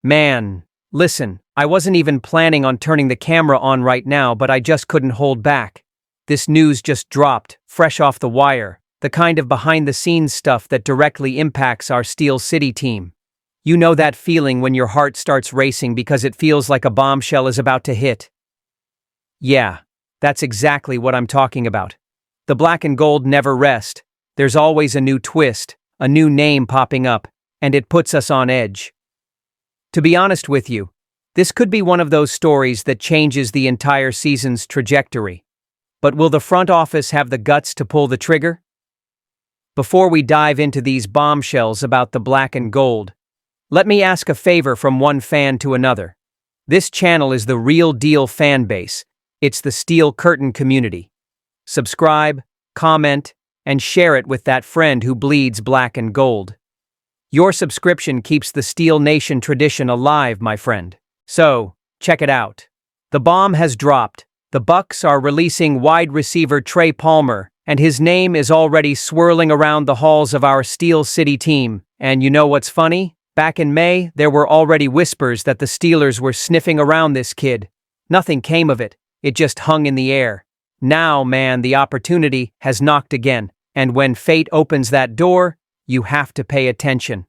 Man, listen, I wasn't even planning on turning the camera on right now, but I just couldn't hold back. This news just dropped, fresh off the wire, the kind of behind-the-scenes stuff that directly impacts our Steel City team. You know that feeling when your heart starts racing because it feels like a bombshell is about to hit? Yeah, that's exactly what I'm talking about. The black and gold never rest. There's always a new twist, a new name popping up, and it puts us on edge. To be honest with you, this could be one of those stories that changes the entire season's trajectory. But will the front office have the guts to pull the trigger? Before we dive into these bombshells about the black and gold, let me ask a favor from one fan to another. This channel is the real deal fan base. It's the Steel Curtain community. Subscribe, comment, and share it with that friend who bleeds black and gold. Your subscription keeps the Steel Nation tradition alive, my friend. So, check it out. The bomb has dropped. The Bucks are releasing wide receiver Trey Palmer, and his name is already swirling around the halls of our Steel City team. And you know what's funny? Back in May, there were already whispers that the Steelers were sniffing around this kid. Nothing came of it. It just hung in the air. Now, man, the opportunity has knocked again. And when fate opens that door, you have to pay attention.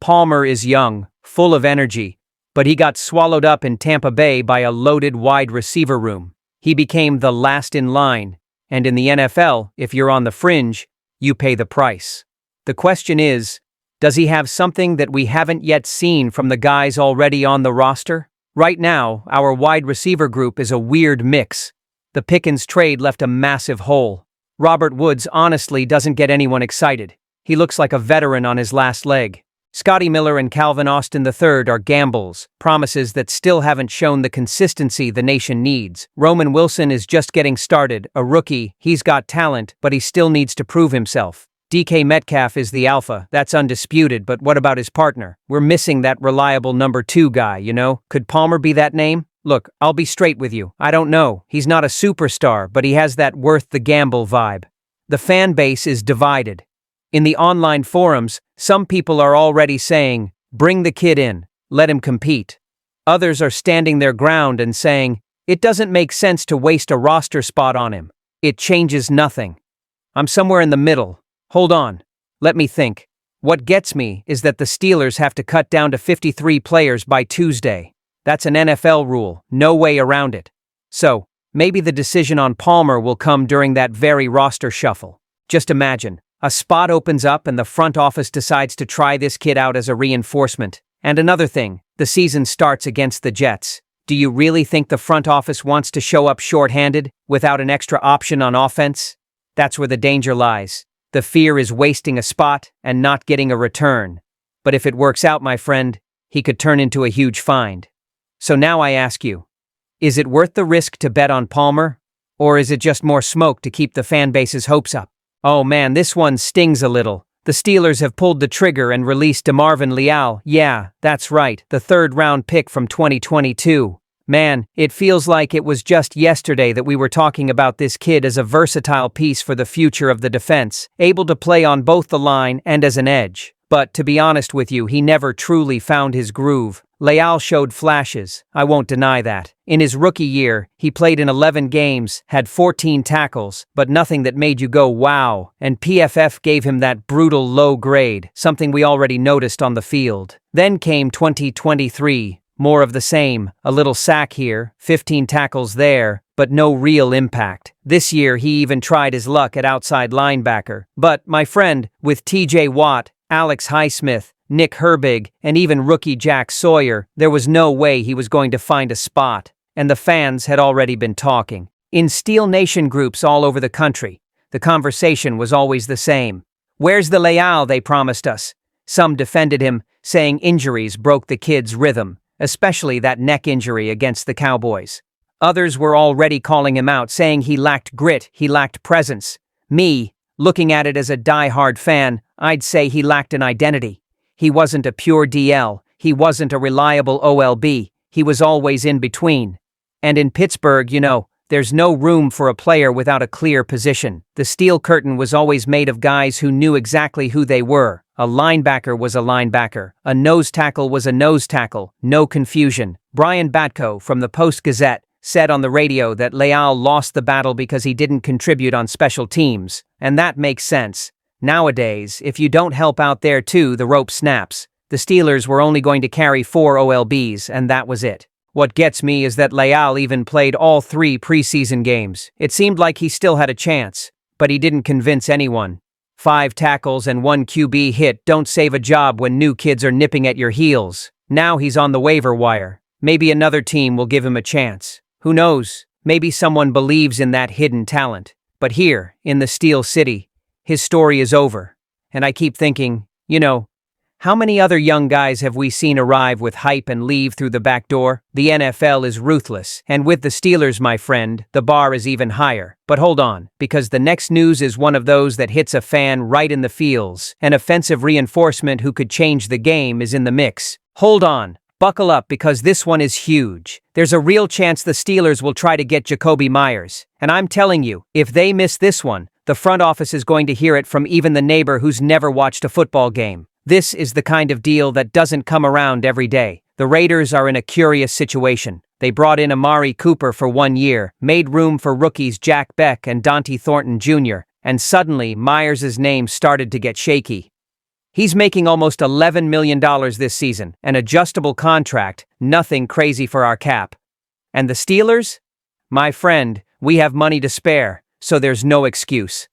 Palmer is young, full of energy, but he got swallowed up in Tampa Bay by a loaded wide receiver room. He became the last in line, and in the NFL, if you're on the fringe, you pay the price. The question is, does he have something that we haven't yet seen from the guys already on the roster? Right now, our wide receiver group is a weird mix. The Pickens trade left a massive hole. Robert Woods honestly doesn't get anyone excited. He looks like a veteran on his last leg. Scotty Miller and Calvin Austin III are gambles, promises that still haven't shown the consistency the nation needs. Roman Wilson is just getting started, a rookie. He's got talent, but he still needs to prove himself. DK Metcalf is the alpha, that's undisputed, but what about his partner? We're missing that reliable number 2 guy, you know? Could Palmer be that name? Look, I'll be straight with you. I don't know. He's not a superstar, but he has that worth the gamble vibe. The fan base is divided. In the online forums, some people are already saying, bring the kid in, let him compete. Others are standing their ground and saying, it doesn't make sense to waste a roster spot on him. It changes nothing. I'm somewhere in the middle. Hold on. Let me think. What gets me is that the Steelers have to cut down to 53 players by Tuesday. That's an NFL rule, no way around it. So, maybe the decision on Palmer will come during that very roster shuffle. Just imagine. A spot opens up and the front office decides to try this kid out as a reinforcement. And another thing, the season starts against the Jets. Do you really think the front office wants to show up short-handed, without an extra option on offense? That's where the danger lies. The fear is wasting a spot and not getting a return. But if it works out, my friend, he could turn into a huge find. So now I ask you, is it worth the risk to bet on Palmer? Or is it just more smoke to keep the fan base's hopes up? Oh man, this one stings a little. The Steelers have pulled the trigger and released DeMarvin Leal. Yeah, that's right, the 3rd-round pick from 2022. Man, it feels like it was just yesterday that we were talking about this kid as a versatile piece for the future of the defense, able to play on both the line and as an edge. But to be honest with you, he never truly found his groove. Leal showed flashes, I won't deny that. In his rookie year, he played in 11 games, had 14 tackles, but nothing that made you go wow, and PFF gave him that brutal low grade, something we already noticed on the field. Then came 2023, more of the same, a little sack here, 15 tackles there, but no real impact. This year he even tried his luck at outside linebacker. But, my friend, with TJ Watt, Alex Highsmith, Nick Herbig, and even rookie Jack Sawyer, there was no way he was going to find a spot, and the fans had already been talking. In Steel Nation groups all over the country, the conversation was always the same. Where's the Leal they promised us? Some defended him, saying injuries broke the kid's rhythm, especially that neck injury against the Cowboys. Others were already calling him out, saying he lacked grit, he lacked presence. Me, looking at it as a die-hard fan, I'd say he lacked an identity. He wasn't a pure DL, he wasn't a reliable OLB, he was always in between. And in Pittsburgh, you know, There's no room for a player without a clear position. The steel curtain was always made of guys who knew exactly who they were. A linebacker was a linebacker. A nose tackle was a nose tackle. No confusion. Brian Batko from the Post-Gazette said on the radio that Leal lost the battle because he didn't contribute on special teams. And that makes sense. Nowadays, if you don't help out there too, the rope snaps. The Steelers were only going to carry 4 OLBs, and that was it. What gets me is that Leal even played all 3 preseason games. It seemed like he still had a chance, but he didn't convince anyone. 5 tackles and 1 QB hit don't save a job when new kids are nipping at your heels. Now he's on the waiver wire. Maybe another team will give him a chance. Who knows? Maybe someone believes in that hidden talent. But here, in the Steel City, his story is over. And I keep thinking, how many other young guys have we seen arrive with hype and leave through the back door? The NFL is ruthless, and with the Steelers, my friend, the bar is even higher. But hold on, because the next news is one of those that hits a fan right in the feels. An offensive reinforcement who could change the game is in the mix. Hold on, buckle up because this one is huge. There's a real chance the Steelers will try to get Jakobi Meyers. And I'm telling you, if they miss this one, the front office is going to hear it from even the neighbor who's never watched a football game. This is the kind of deal that doesn't come around every day. The Raiders are in a curious situation. They brought in Amari Cooper for 1 year, made room for rookies Jack Beck and Dante Thornton Jr., and suddenly Meyers' name started to get shaky. He's making almost $11 million this season, an adjustable contract, nothing crazy for our cap. And the Steelers? My friend, we have money to spare, so there's no excuse.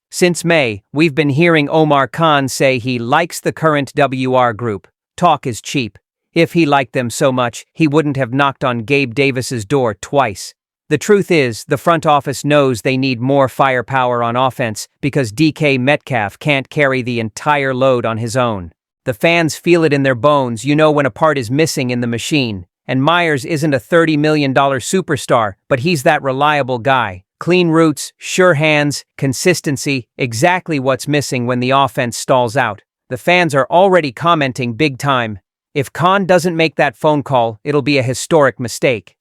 Since May, we've been hearing Omar Khan say he likes the current WR group. Talk is cheap. If he liked them so much, he wouldn't have knocked on Gabe Davis's door twice. The truth is, the front office knows they need more firepower on offense because DK Metcalf can't carry the entire load on his own. The fans feel it in their bones, when a part is missing in the machine. And Meyers isn't a $30 million superstar, but he's that reliable guy. Clean routes, sure hands, consistency, exactly what's missing when the offense stalls out. The fans are already commenting big time. If Khan doesn't make that phone call, it'll be a historic mistake.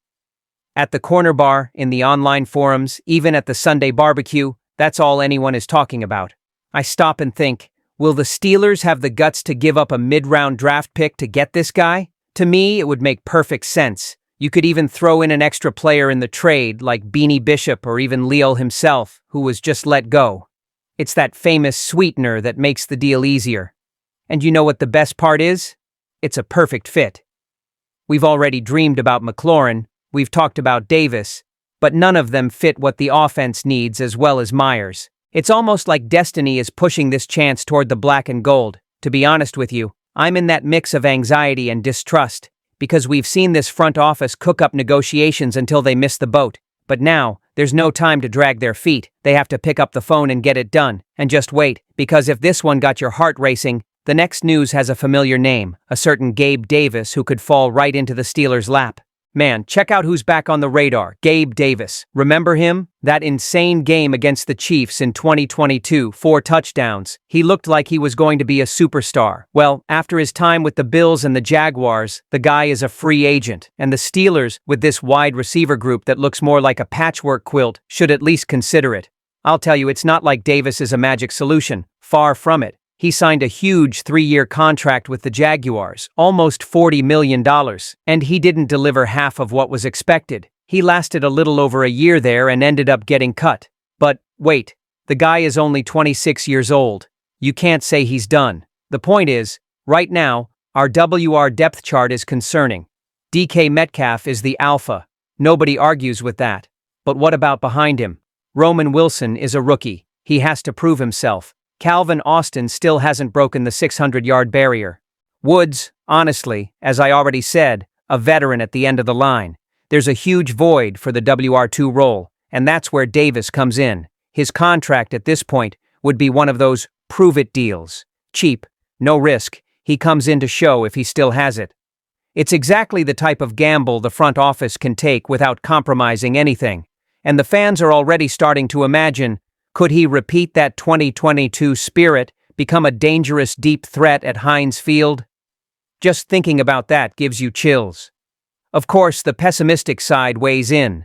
At the corner bar, in the online forums, even at the Sunday barbecue, that's all anyone is talking about. I stop and think, will the Steelers have the guts to give up a mid-round draft pick to get this guy? To me, it would make perfect sense. You could even throw in an extra player in the trade like Beanie Bishop or even Leal himself, who was just let go. It's that famous sweetener that makes the deal easier. And you know what the best part is? It's a perfect fit. We've already dreamed about McLaurin, we've talked about Davis, but none of them fit what the offense needs as well as Meyers. It's almost like destiny is pushing this chance toward the black and gold. To be honest with you, I'm in that mix of anxiety and distrust. Because we've seen this front office cook up negotiations until they miss the boat. But now, there's no time to drag their feet. They have to pick up the phone and get it done. And just wait, because if this one got your heart racing, the next news has a familiar name, a certain Gabe Davis who could fall right into the Steelers' lap. Man, check out who's back on the radar, Gabe Davis. Remember him? That insane game against the Chiefs in 2022, 4 touchdowns. He looked like he was going to be a superstar. Well, after his time with the Bills and the Jaguars, the guy is a free agent. And the Steelers, with this wide receiver group that looks more like a patchwork quilt, should at least consider it. I'll tell you, it's not like Davis is a magic solution. Far from it. He signed a huge 3-year contract with the Jaguars, almost $40 million, and he didn't deliver half of what was expected. He lasted a little over a year there and ended up getting cut. But, wait, the guy is only 26 years old. You can't say he's done. The point is, right now, our WR depth chart is concerning. DK Metcalf is the alpha. Nobody argues with that. But what about behind him? Roman Wilson is a rookie. He has to prove himself. Calvin Austin still hasn't broken the 600-yard barrier. Woods, honestly, as I already said, a veteran at the end of the line. There's a huge void for the WR2 role, and that's where Davis comes in. His contract at this point would be one of those prove-it deals. Cheap, no risk, he comes in to show if he still has it. It's exactly the type of gamble the front office can take without compromising anything. And the fans are already starting to imagine, could he repeat that 2022 spirit, become a dangerous deep threat at Heinz Field? Just thinking about that gives you chills. Of course, the pessimistic side weighs in.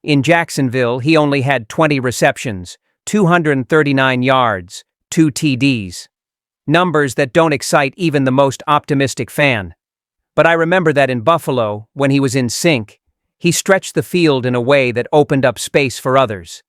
In Jacksonville, he only had 20 receptions, 239 yards, 2 TDs. Numbers that don't excite even the most optimistic fan. But I remember that in Buffalo, when he was in sync, he stretched the field in a way that opened up space for others.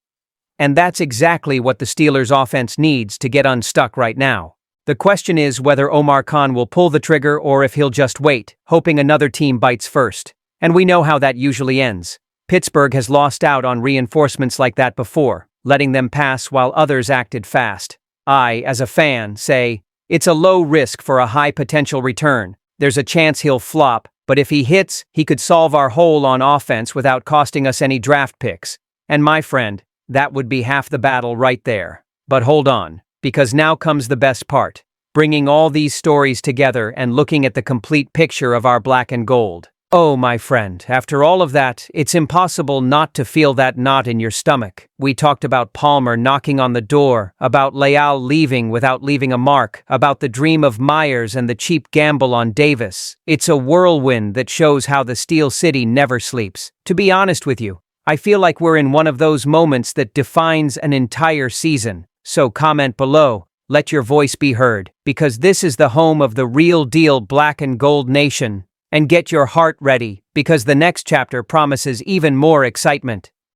And that's exactly what the Steelers' offense needs to get unstuck right now. The question is whether Omar Khan will pull the trigger or if he'll just wait, hoping another team bites first. And we know how that usually ends. Pittsburgh has lost out on reinforcements like that before, letting them pass while others acted fast. I, as a fan, say, it's a low risk for a high potential return. There's a chance he'll flop, but if he hits, he could solve our hole on offense without costing us any draft picks. And my friend, that would be half the battle right there. But hold on, because now comes the best part. Bringing all these stories together and looking at the complete picture of our black and gold. Oh, my friend, after all of that, it's impossible not to feel that knot in your stomach. We talked about Palmer knocking on the door, about Leal leaving without leaving a mark, about the dream of Myers and the cheap gamble on Davis. It's a whirlwind that shows how the Steel City never sleeps. To be honest with you, I feel like we're in one of those moments that defines an entire season. So comment below, let your voice be heard, because this is the home of the real deal Black and Gold Nation. And get your heart ready, because the next chapter promises even more excitement.